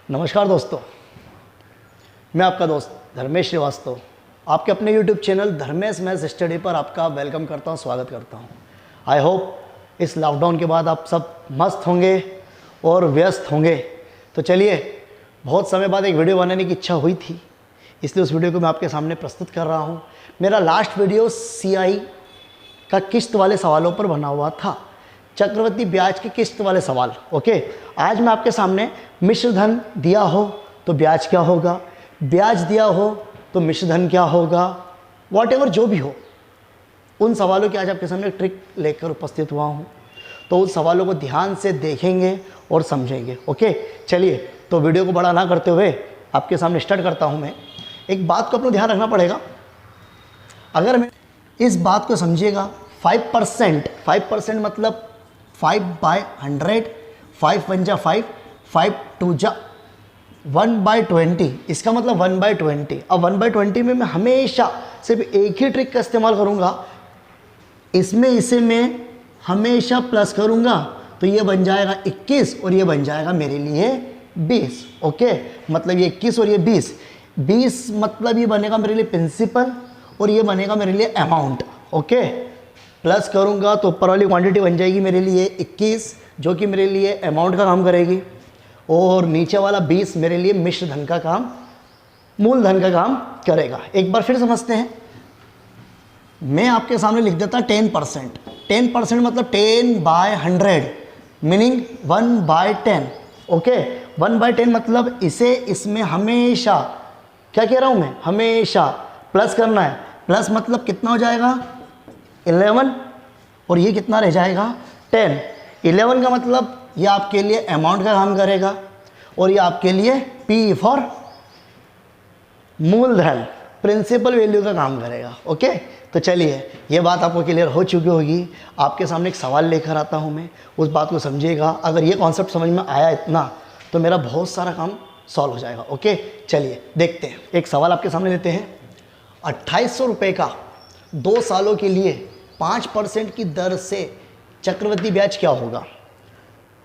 नमस्कार दोस्तों, मैं आपका दोस्त धर्मेश श्रीवास्तव आपके अपने YouTube channel Dharmesh maths study पर आपका वेलकम करता हूं, स्वागत करता हूं। आई होप इस लॉकडाउन के बाद आप सब मस्त होंगे और व्यस्त होंगे। तो चलिए, बहुत समय बाद एक वीडियो बनाने की इच्छा हुई थी, इसलिए उस वीडियो को मैं आपके सामने प्रस्तुत कर रहा हूँ। मेरा लास्ट वीडियो CI का किस्त वाले सवालों पर बना हुआ था, चक्रवृद्धि ब्याज के किस्त वाले सवाल। ओके, आज मैं आपके सामने मिश्र धन दिया हो तो ब्याज क्या होगा, ब्याज दिया हो तो मिश्र धन क्या होगा, वॉटेवर जो भी हो, उन सवालों की आज आपके सामने ट्रिक लेकर उपस्थित हुआ हूँ। तो उन सवालों को ध्यान से देखेंगे और समझेंगे। ओके, चलिए, तो वीडियो को बड़ा ना करते हुए आपके सामने स्टार्ट करता हूँ। मैं एक बात को अपना ध्यान रखना पड़ेगा, अगर मैं इस बात को समझिएगा, 5% मतलब 5/100, 5 1 जा 5, 5 2 जा 1/20, इसका मतलब 1/20। अब 1/20 में मैं हमेशा सिर्फ एक ही ट्रिक का इस्तेमाल करूँगा, इसमें इसे मैं हमेशा प्लस करूँगा, तो ये बन जाएगा 21 और ये बन जाएगा मेरे लिए 20। ओके, मतलब ये 21 और ये 20 मतलब ये बनेगा मेरे लिए प्रिंसिपल और ये बनेगा मेरे लिए अमाउंट। ओके, प्लस करूँगा तो ऊपर वाली क्वांटिटी बन जाएगी मेरे लिए 21, जो कि मेरे लिए अमाउंट का काम करेगी, और नीचे वाला 20 मेरे लिए मिश्र धन का काम, मूल धन का काम करेगा। एक बार फिर समझते हैं, मैं आपके सामने लिख देता 10%। 10% मतलब 10/100 मीनिंग 1/10। ओके, 1/10 मतलब इसे इसमें हमेशा, क्या कह रहा हूँ मैं, हमेशा प्लस करना है। प्लस मतलब कितना हो जाएगा 11 और ये कितना रह जाएगा 10। 11 का मतलब ये आपके लिए अमाउंट का काम करेगा और ये आपके लिए P फॉर मूलधन, प्रिंसिपल वैल्यू का काम करेगा। ओके, तो चलिए, ये बात आपको क्लियर हो चुकी होगी। आपके सामने एक सवाल लेकर आता हूँ मैं, उस बात को समझिएगा। अगर ये कॉन्सेप्ट समझ में आया इतना, तो मेरा बहुत सारा काम सॉल्व हो जाएगा। ओके, चलिए देखते हैं। एक सवाल आपके सामने लेते हैं। 2800 रुपये का 2 सालों के लिए 5% की दर से चक्रवृद्धि ब्याज क्या होगा।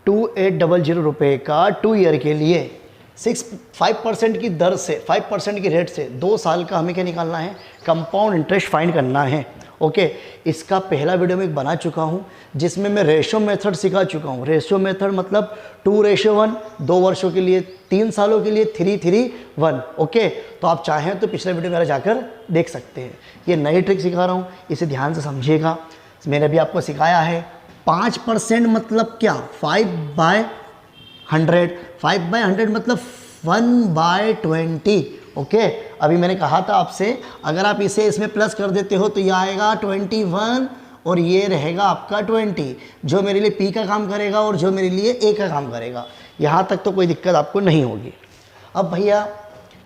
2800 रुपये का 2 ईयर के लिए 5% की दर से, 5% की रेट से 2 साल का हमें क्या निकालना है, कंपाउंड इंटरेस्ट फाइंड करना है। ओके, इसका पहला वीडियो मैं बना चुका हूँ, जिसमें मैं रेशो मेथड सिखा चुका हूँ। रेशो मेथड मतलब 2:1, 2 वर्षों के लिए, 3 सालों के लिए 3:1। ओके, तो आप चाहें तो पिछला वीडियो मेरा जाकर देख सकते हैं। ये नई ट्रिक सिखा रहा हूँ, इसे ध्यान से समझिएगा। मैंने अभी आपको सिखाया है 5% मतलब क्या, 5/100। 5/100 मतलब 1/20। ओके, अभी मैंने कहा था आपसे, अगर आप इसे इसमें प्लस कर देते हो तो ये आएगा 21 और ये रहेगा आपका 20, जो मेरे लिए P का काम करेगा और जो मेरे लिए A का काम करेगा। यहाँ तक तो कोई दिक्कत आपको नहीं होगी। अब भैया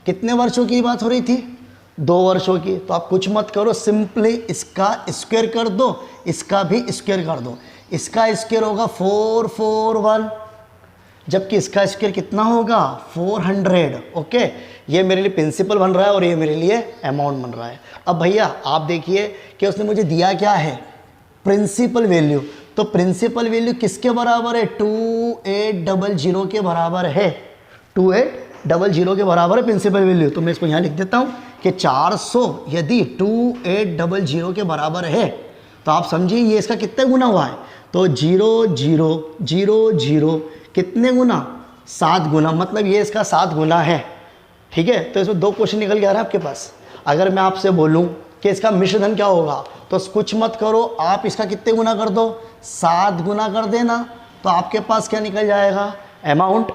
कितने वर्षों की बात हो रही थी, 2 वर्षों की। तो आप कुछ मत करो, सिंपली इसका स्क्वायर कर दो, इसका भी स्क्वायर कर दो। इसका स्क्वायर होगा 441, जबकि इसका स्क्वायर कितना होगा 400। ओके, ये मेरे लिए प्रिंसिपल बन रहा है और ये मेरे लिए अमाउंट बन रहा है। अब भैया आप देखिए कि उसने मुझे दिया क्या है, प्रिंसिपल वैल्यू। तो प्रिंसिपल वैल्यू किसके बराबर है, 2800 के बराबर है। 2800 के बराबर है प्रिंसिपल वैल्यू। तो मैं इसको यहाँ लिख देता हूँ कि 400 यदि 2800 के बराबर है, तो आप समझिए ये इसका कितने गुना हुआ है। तो 0 0 0 0 कितने गुना, 7 गुना, मतलब ये इसका 7 गुना है। ठीक है, तो इसमें 2 क्वेश्चन निकल के आ रहा है आपके पास। अगर मैं आपसे बोलूं कि इसका मिश्र धन क्या होगा, तो कुछ मत करो, आप इसका कितने गुना कर दो, 7 गुना कर देना, तो आपके पास क्या निकल जाएगा, अमाउंट।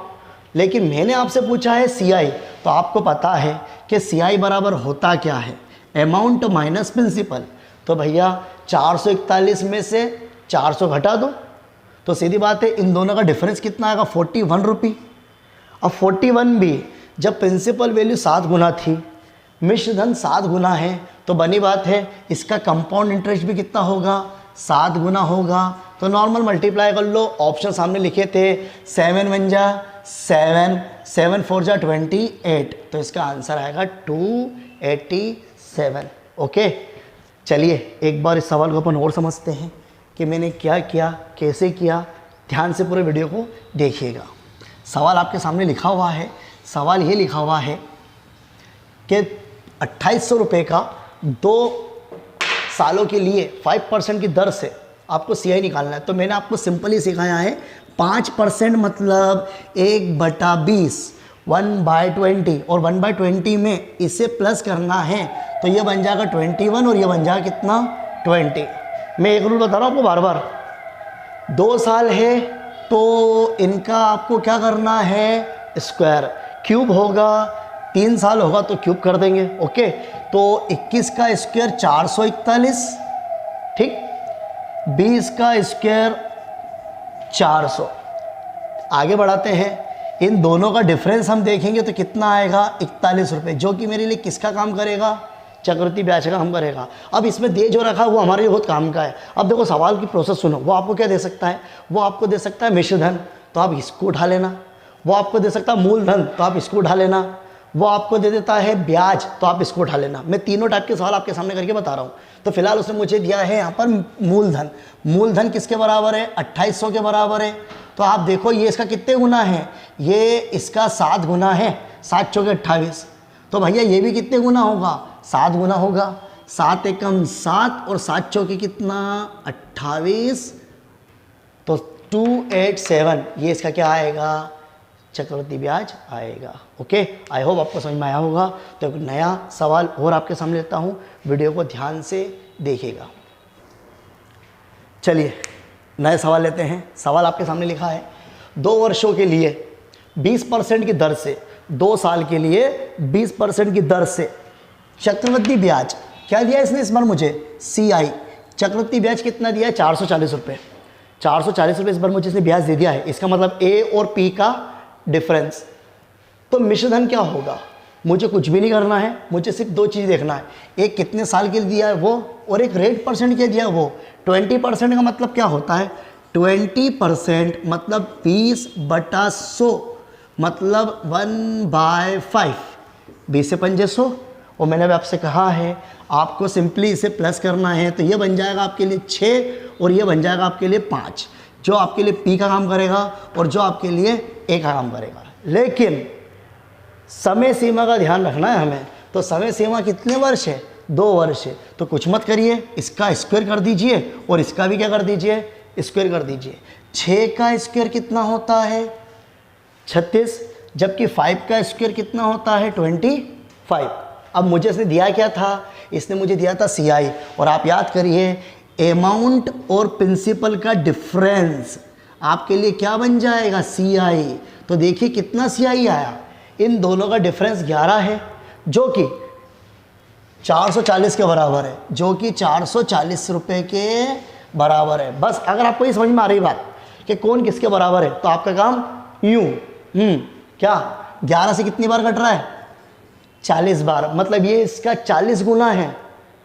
लेकिन मैंने आपसे पूछा है CI, तो आपको पता है कि CI बराबर होता क्या है, अमाउंट माइनस प्रिंसिपल। तो भैया 441 में से 400 घटा दो, तो सीधी बात है इन दोनों का डिफरेंस कितना आएगा, 41 रुपये। अब 41 भी, जब प्रिंसिपल वैल्यू 7 गुना थी, मिश्र धन 7 गुना है, तो बनी बात है इसका कंपाउंड इंटरेस्ट भी कितना होगा, 7 गुना होगा। तो नॉर्मल मल्टीप्लाई कर लो, ऑप्शन सामने लिखे थे, 7 1 जा 7, 7 4 जा 28, तो इसका आंसर आएगा 287। ओके, चलिए एक बार इस सवाल को अपन और समझते हैं कि मैंने क्या किया, कैसे किया। ध्यान से पूरे वीडियो को देखिएगा। सवाल आपके सामने लिखा हुआ है सवाल ये लिखा हुआ है कि 2800 रुपये का 2 सालों के लिए 5% की दर से आपको CI निकालना है। तो मैंने आपको सिंपली सिखाया है 5% मतलब 1/20, 1/20, और 1/20 में इसे प्लस करना है तो ये बन जाएगा 21 और ये बन जाएगा कितना 20। मैं एक रूल बता रहा हूँ आपको बार बार, 2 साल है तो इनका आपको क्या करना है स्क्वायर, क्यूब होगा, 3 साल होगा तो क्यूब कर देंगे। ओके, तो 21 का स्क्वायर 441, ठीक, 20 का स्क्वायर 400। आगे बढ़ाते हैं, इन दोनों का डिफरेंस हम देखेंगे तो कितना आएगा 41 रुपये, जो कि मेरे लिए किसका काम करेगा, चक्रवृद्धि ब्याज का काम करेगा। अब इसमें दे जो रखा है वो हमारे लिए बहुत काम का है। अब देखो सवाल की प्रोसेस सुनो, वो आपको क्या दे सकता है, वो आपको दे सकता है मिश्र धन, तो आप इसको उठा लेना। वो आपको दे सकता है मूलधन, तो आप इसको उठा लेना। वो आपको दे देता है ब्याज, तो आप इसको उठा लेना। मैं तीनों टाइप के सवाल आपके सामने करके बता रहा हूँ। तो फिलहाल उसने मुझे दिया है यहाँ पर मूलधन। मूलधन किसके बराबर है, 2800 के बराबर है। तो आप देखो ये इसका कितने गुना है, ये इसका 7 गुना है, 7 चौके 28। तो भैया ये भी कितने गुना होगा, 7 गुना होगा। 7 एकम 7 और 7 चौके कितना 28, तो 287, ये इसका क्या आएगा, चक्रवृद्धि ब्याज आएगा। ओके, आई होप आपको समझ में आया होगा। तो एक नया सवाल और आपके सामने लेता हूँ, वीडियो को ध्यान से देखिएगा। चलिए नए सवाल लेते हैं। सवाल आपके सामने लिखा है 2 वर्षों के लिए 20% की दर से, 2 साल के लिए 20% की दर से चक्रवृद्धि ब्याज, क्या दिया इसने इस बार मुझे, CI, चक्रवृद्धि ब्याज कितना दिया है 440 रुपये। 440 रुपये इस बार मुझे इसने ब्याज दे दिया है। इसका मतलब A और P का डिफरेंस। तो मिश्रधन क्या होगा, मुझे कुछ भी नहीं करना है, मुझे सिर्फ 2 चीज़ देखना है, एक कितने साल के लिए दिया है वो, और एक रेट परसेंट क्या दिया है वो। 20% का मतलब क्या होता है, 20% मतलब 20/100, मतलब 1/5, 20 से 5 100। और मैंने अभी आपसे कहा है आपको सिंपली इसे प्लस करना है, तो ये बन जाएगा आपके लिए 6 और ये बन जाएगा आपके लिए 5, जो आपके लिए P का काम करेगा और जो आपके लिए A का काम करेगा। लेकिन समय सीमा का ध्यान रखना है हमें। तो समय सीमा कितने वर्ष है, 2 वर्ष है। तो कुछ मत करिए, इसका स्क्वायर कर दीजिए और इसका भी क्या कर दीजिए, स्क्वायर कर दीजिए। 6 का स्क्वायर कितना होता है 36, जबकि 5 का स्क्वायर कितना होता है 25। अब मुझे इसने दिया क्या था, इसने मुझे दिया था CI, और आप याद करिए अमाउंट और प्रिंसिपल का डिफरेंस आपके लिए क्या बन जाएगा, CI। तो देखिए कितना CI आया, इन दोनों का डिफरेंस 11 है, जो कि 440 के बराबर है, जो कि 440 रुपये के बराबर है। बस अगर आपको ये समझ में आ रही बात कि कौन किसके बराबर है, तो आपका काम यूँ क्या 11 से कितनी बार कट रहा है, 40 बार, मतलब ये इसका 40 गुना है,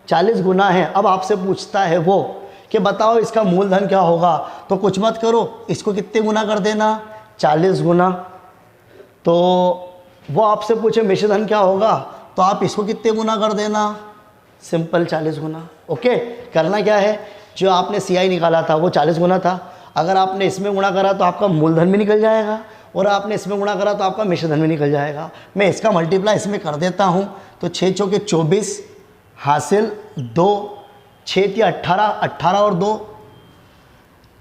40 गुना है। अब आपसे पूछता है वो कि बताओ इसका मूलधन क्या होगा, तो कुछ मत करो, इसको कितने गुना कर देना, 40 गुना। तो वो आपसे पूछे मिश्रधन क्या होगा, तो आप इसको कितने गुना कर देना, सिंपल 40 गुना। ओके, करना क्या है, जो आपने CI निकाला था वो 40 गुना था, अगर आपने इसमें गुणा करा तो आपका मूलधन भी निकल जाएगा, और आपने इसमें गुणा करा तो आपका मिश्रधन भी निकल जाएगा। मैं इसका मल्टीप्लाई इसमें कर देता हूँ, तो 6 चौके 24 हासिल 2, 6 × 18, 18 और 2,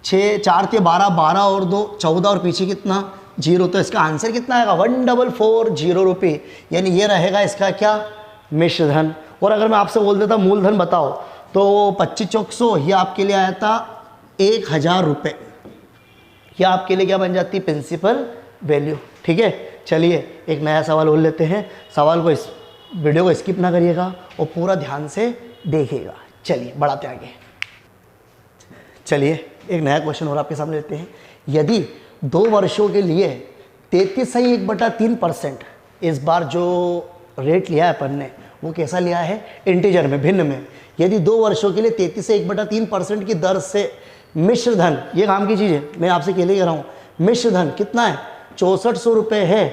6 4 × 12, 12 और 2 14, और पीछे कितना 0। तो इसका आंसर कितना आएगा 1440 रुपये, यानी ये रहेगा इसका क्या, मिश्रधन। और अगर मैं आपसे बोल देता मूलधन बताओ, तो 25 चौक 100, ये आपके लिए आया था 1000 रुपये, यह आपके लिए क्या बन जाती, प्रिंसिपल वैल्यू। ठीक है, चलिए एक नया सवाल और लेते हैं। सवाल को, इस वीडियो को स्किप ना करिएगा और पूरा ध्यान से देखिएगा। चलिए बढ़ाते आगे। चलिए एक नया क्वेश्चन और आपके सामने लेते हैं। यदि 2 वर्षों के लिए 33.3%, इस बार जो रेट लिया है अपन ने वो कैसा लिया है, इंटीजर में, भिन्न में। यदि 2 वर्षों के लिए 33.3% की दर से मिश्रधन, ये काम की चीज़ है, मैं आपसे अकेले कह रहा हूँ, मिश्रधन कितना है 6400 रुपये है,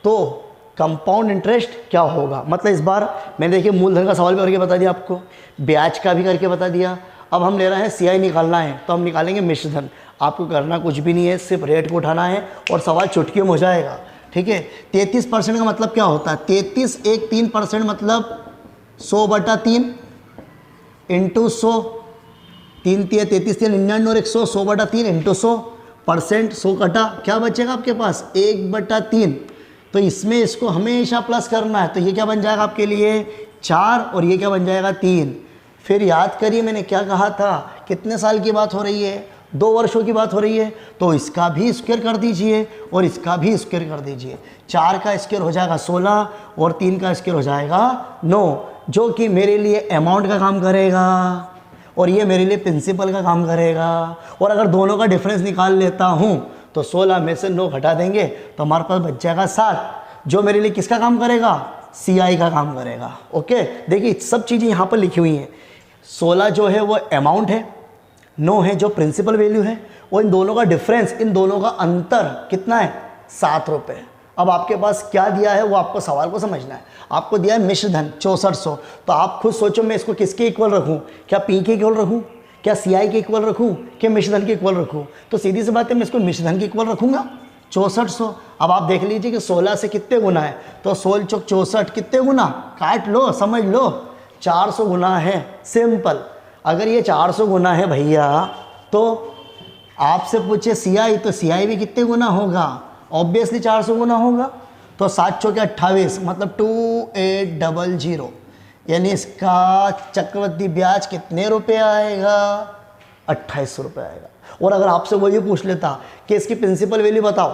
तो कंपाउंड इंटरेस्ट क्या होगा। मतलब इस बार मैंने देखिए मूलधन का सवाल भी करके बता दिया आपको, ब्याज का भी करके बता दिया। अब हम ले रहे हैं CI निकालना है, तो हम निकालेंगे मिश्रधन। आपको करना कुछ भी नहीं है, सिर्फ रेट को उठाना है और सवाल चुटकियों में हो जाएगा। ठीक है। 33% का मतलब क्या होता है, 33 एक 3% मतलब 100/3 इंटू 100, 3 3 33 3 99 और 100, 100/3 इंटू 100%, 100 कटा, क्या बचेगा आपके पास 1/3। तो इसमें इसको हमेशा प्लस करना है, तो ये क्या बन जाएगा आपके लिए 4 और ये क्या बन जाएगा 3। फिर याद करिए मैंने क्या कहा था, कितने साल की बात हो रही है, 2 वर्षों की बात हो रही है, तो इसका भी स्क्वायर कर दीजिए और इसका भी स्क्वायर कर दीजिए। 4 का स्क्वायर हो जाएगा 16 और 3 का स्क्वायर हो जाएगा 9, जो कि मेरे लिए अमाउंट का काम करेगा और ये मेरे लिए प्रिंसिपल का काम करेगा। और अगर दोनों का डिफरेंस निकाल लेता हूँ तो 16 में से 9 घटा देंगे तो हमारे पास बच जाएगा 7, जो मेरे लिए किसका काम करेगा, CI का काम करेगा। ओके, देखिए सब चीज़ें यहाँ पर लिखी हुई हैं। 16 जो है वो अमाउंट है, 9 है जो प्रिंसिपल वैल्यू है, और इन दोनों का डिफरेंस, इन दोनों का अंतर कितना है 7 रुपये। अब आपके पास क्या दिया है वो आपको सवाल को समझना है। आपको दिया है मिश्र धन 6400, तो आप खुद सोचो मैं इसको किसके इक्वल रखूं, क्या P के इक्वल रखूं, क्या CI के इक्वल रखूं, क्या मिश्र धन के इक्वल रखूं। तो सीधी सी बात है मैं इसको मिश्र धन के इक्वल रखूंगा 6400। अब आप देख लीजिए कि 16 से कितने गुना है, तो 16 चौक 64 कितने गुना, काट लो समझ लो, 400 गुना है, सिंपल। अगर ये 400 गुना है भैया तो आपसे पूछे CI, तो CI भी कितने गुना होगा, ऑब्वियसली 400 गुना होगा। तो 7 चौके 28 मतलब 2800, यानी इसका चक्रवृद्धि ब्याज कितने रुपए आएगा, 2800 रुपये आएगा। और अगर आपसे वो ये पूछ लेता कि इसकी प्रिंसिपल वैल्यू बताओ,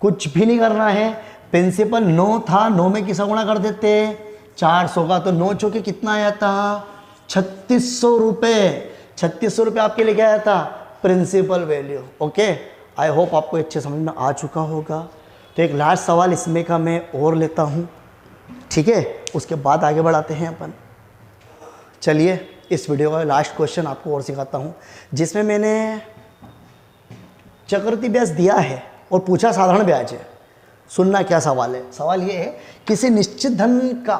कुछ भी नहीं करना है, प्रिंसिपल 9 था, 9 में किसा गुणा कर देते 400 का, तो 9 चौके कितना आया था 3600 रुपये। 3600 रुपये आपके लिए क्या आया था, principal value. Okay, I hope आपको अच्छे समझ में आ चुका होगा। तो एक लास्ट सवाल इसमें का मैं और लेता हूँ, ठीक है, उसके बाद आगे बढ़ाते हैं अपन। चलिए इस वीडियो का लास्ट क्वेश्चन आपको और सिखाता हूँ, जिसमें मैंने चक्रवृद्धि ब्याज दिया है और पूछा साधारण ब्याज है। सुनना क्या सवाल है, सवाल ये है किसी निश्चित धन का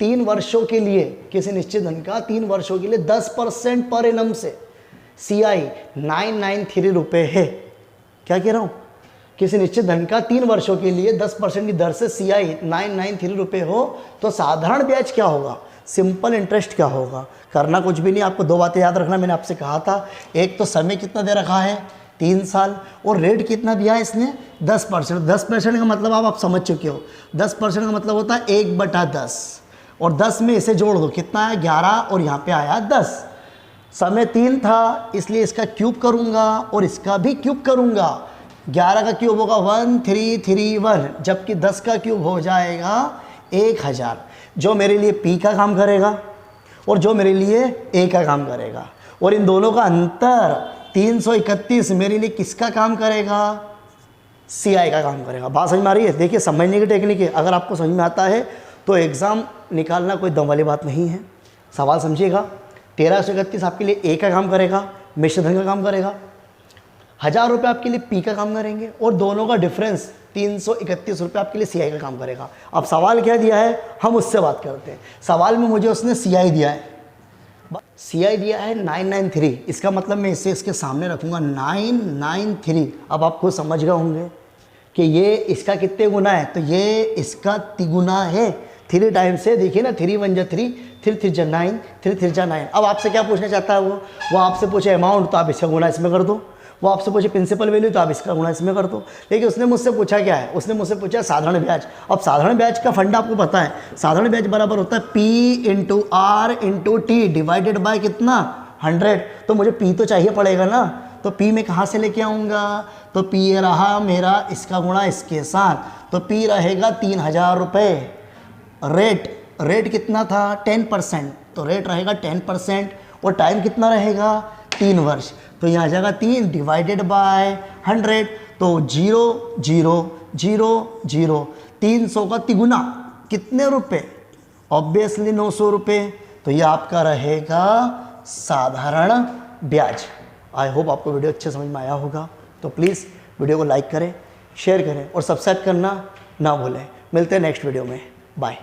3 वर्षों के लिए, किसी निश्चित धन का 3 वर्षों के लिए 10% पर एनम से CI 993 रुपये है। क्या कह रहा हूँ, किसी निश्चित धन का 3 वर्षों के लिए 10% की दर से CI 993 रुपये हो तो साधारण ब्याज क्या होगा, सिंपल इंटरेस्ट क्या होगा। करना कुछ भी नहीं, आपको 2 बातें याद रखना। मैंने आपसे कहा था, एक तो समय कितना दे रखा है 3 साल, और रेट कितना दिया है इसने 10%। 10% का मतलब आप समझ चुके हो, 10% का मतलब होता है 1/10, और 10 में इसे जोड़ दो कितना है 11, और यहाँ पे आया 10। समय 3 था इसलिए इसका क्यूब करूँगा और इसका भी क्यूब करूँगा। 11 का क्यूब होगा 1331, जबकि 10 का क्यूब हो जाएगा 1000, जो मेरे लिए P का काम करेगा और जो मेरे लिए A का काम करेगा। और इन दोनों का अंतर 331 मेरे लिए किसका काम करेगा, CI का काम करेगा। बात समझ में आ रही है। देखिए समझने की टेक्निक है, अगर आपको समझ में आता है तो एग्ज़ाम निकालना कोई दम वाली बात नहीं है। सवाल समझिएगा, 1331 आपके लिए A का काम करेगा, मिश्र धन का काम करेगा, 1000 रुपये आपके लिए P का काम करेंगे, और दोनों का डिफरेंस 331 रुपये आपके लिए CI का काम करेगा। अब सवाल क्या दिया है हम उससे बात करते हैं। सवाल में मुझे उसने CI दिया है, CI दिया है 993, इसका मतलब मैं इसे इसके सामने रखूँगा 993। अब आप खुद समझ गए होंगे कि ये इसका कितने गुना है, तो ये इसका तिगुना है। 3 टाइम से देखिए ना, 3 1 3, 3 3 9, 3 3 9। अब आपसे क्या पूछना चाहता है वो आपसे पूछे अमाउंट तो आप इसका गुना इसमें कर दो, वो आपसे पूछे प्रिंसिपल वैल्यू तो आप इसका गुणा इसमें कर दो। लेकिन उसने मुझसे पूछा क्या है, उसने मुझसे पूछा साधारण ब्याज। अब साधारण ब्याज का फंडा आपको पता है, साधारण ब्याज बराबर होता है P × R × T divided by कितना 100। तो मुझे P तो चाहिए पड़ेगा ना, तो P मैं कहाँ से लेके आऊँगा, तो P ये रहा मेरा इसका गुणा इसके साथ, तो P रहेगा 3000 रुपये। रेट कितना था 10%, तो रेट रहेगा 10%, और टाइम कितना रहेगा 3 वर्ष। तो यहाँ आ जाएगा 3 डिवाइडेड बाय 100, तो 0 0 0 0, 300 का तिगुना कितने रुपए, ऑब्वियसली 900 रुपये। तो ये आपका रहेगा साधारण ब्याज। आई होप आपको वीडियो अच्छे समझ में आया होगा। तो प्लीज़ वीडियो को लाइक करें, शेयर करें और सब्सक्राइब करना ना भूलें। मिलते हैं नेक्स्ट वीडियो में, बाय।